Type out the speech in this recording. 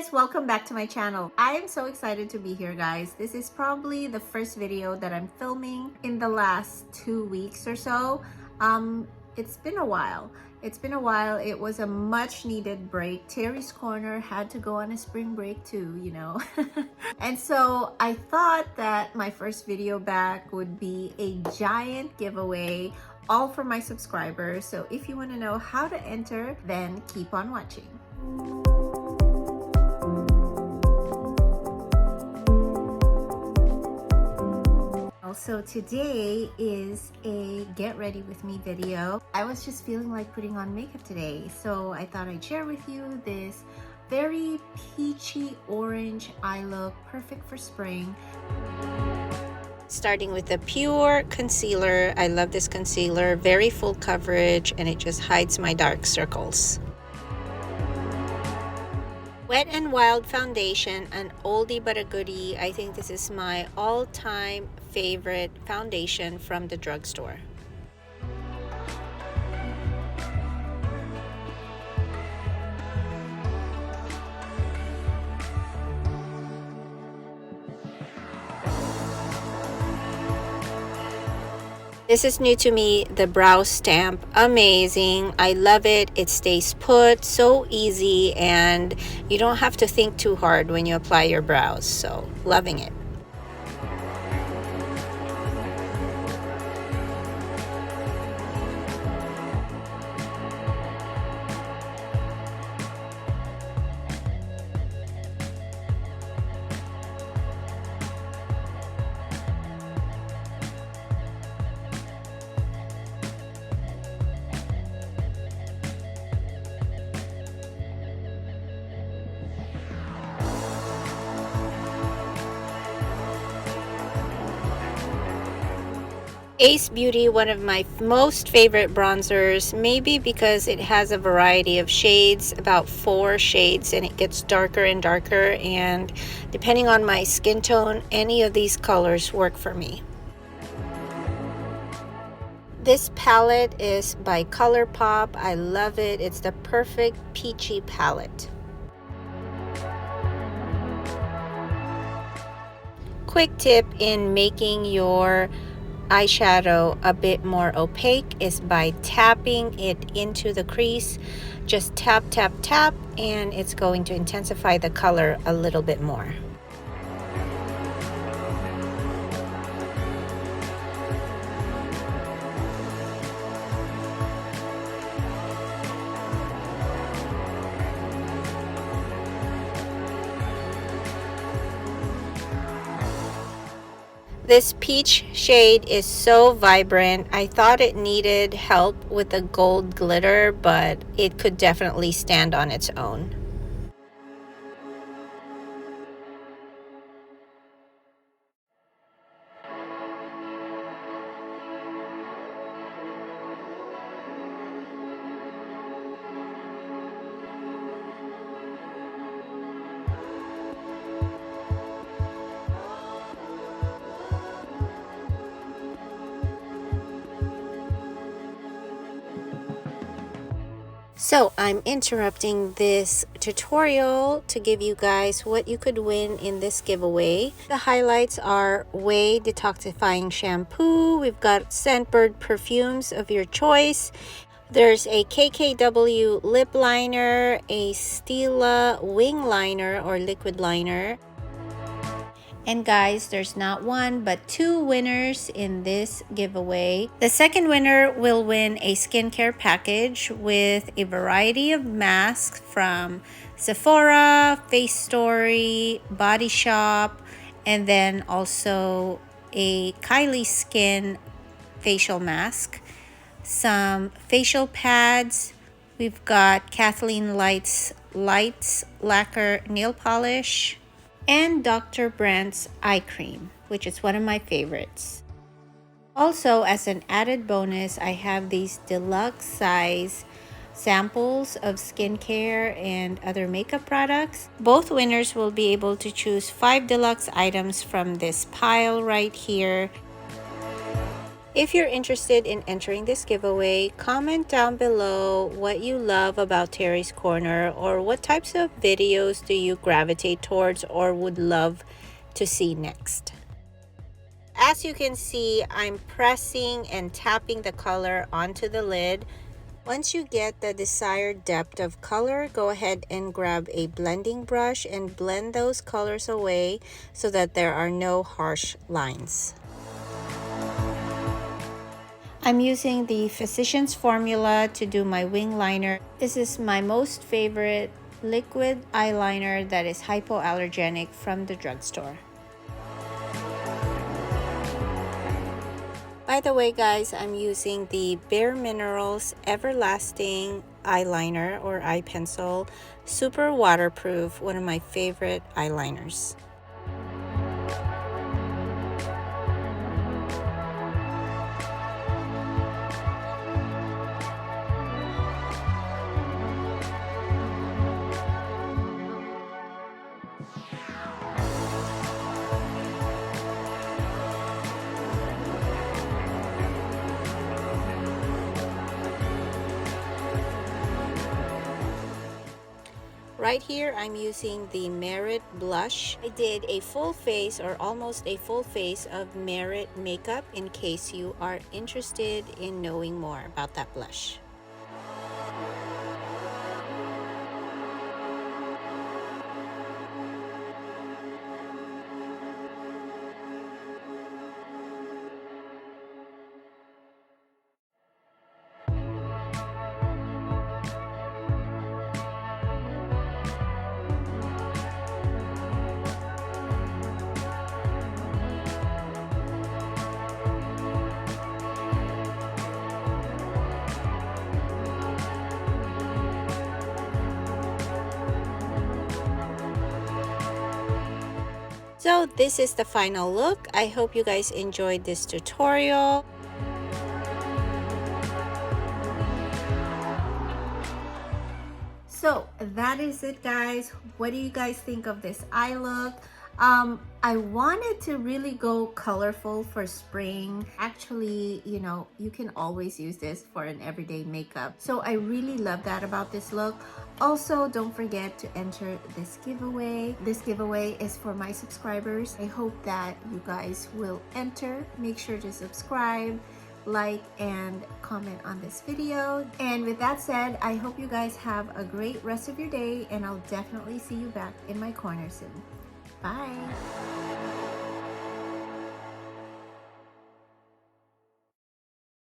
guys, welcome back to my channel. I am so excited to be here, guys. This is probably the first video that I'm filming in the last 2 weeks or so. It's been a while. It was a much needed break. Terry's Corner had to go on a spring break too, you know. And so I thought that my first video back would be a giant giveaway, all for my subscribers. So if you want to know how to enter, then keep on watching. So today is a get ready with me video. I was just feeling like putting on makeup today, so I thought I'd share with you this very peachy orange eye look, perfect for spring. Starting with the pure concealer. I love this concealer, very full coverage, and it just hides my dark circles. Wet n Wild foundation, an oldie but a goodie. I think this is my all-time favorite foundation from the drugstore. This is new to me, the brow stamp. Amazing. I love it. It stays put, so easy, and you don't have to think too hard when you apply your brows. So, loving it. Ace Beauty, one of my most favorite bronzers, maybe because it has a variety of shades, about 4 shades, and it gets darker and darker, and depending on my skin tone, any of these colors work for me. This palette is by ColourPop. I love it. It's the perfect peachy palette. Quick tip in making your eyeshadow a bit more opaque is by tapping it into the crease. Just tap, tap, tap, and it's going to intensify the color a little bit more. This peach shade is so vibrant. I thought it needed help with the gold glitter, but it could definitely stand on its own. So I'm interrupting this tutorial to give you guys what you could win in this giveaway. The highlights are Way Detoxifying Shampoo. We've got Scentbird perfumes of your choice. There's a KKW lip liner, a Stila wing liner or liquid liner. And guys, there's not one but 2 winners in this giveaway. The second winner will win a skincare package with a variety of masks from Sephora, Face Story, Body Shop, and then also a Kylie Skin facial mask, some facial pads. We've got Kathleen Lights Lacquer Nail Polish, and Dr. Brandt's eye cream, which is one of my favorites. Also, as an added bonus, I have these deluxe size samples of skincare and other makeup products. Both winners will be able to choose 5 deluxe items from this pile right here. If you're interested in entering this giveaway, comment down below what you love about Terry's Corner, or what types of videos do you gravitate towards or would love to see next. As you can see, I'm pressing and tapping the color onto the lid. Once you get the desired depth of color, go ahead and grab a blending brush and blend those colors away so that there are no harsh lines. I'm using the Physicians Formula to do my wing liner. This is my most favorite liquid eyeliner that is hypoallergenic from the drugstore. By the way guys, I'm using the Bare Minerals Everlasting eyeliner or eye pencil, super waterproof, one of my favorite eyeliners. Right here, I'm using the Merit blush. I did a full face or almost a full face of Merit makeup in case you are interested in knowing more about that blush. So this is the final look. I hope you guys enjoyed this tutorial. So that is it guys. What do you guys think of this eye look? I wanted to really go colorful for spring. Actually, you know, you can always use this for an everyday makeup. So I really love that about this look. Also, don't forget to enter this giveaway. This giveaway is for my subscribers. I hope that you guys will enter. Make sure to subscribe, like, and comment on this video. And with that said, I hope you guys have a great rest of your day, and I'll definitely see you back in my corner soon. Bye.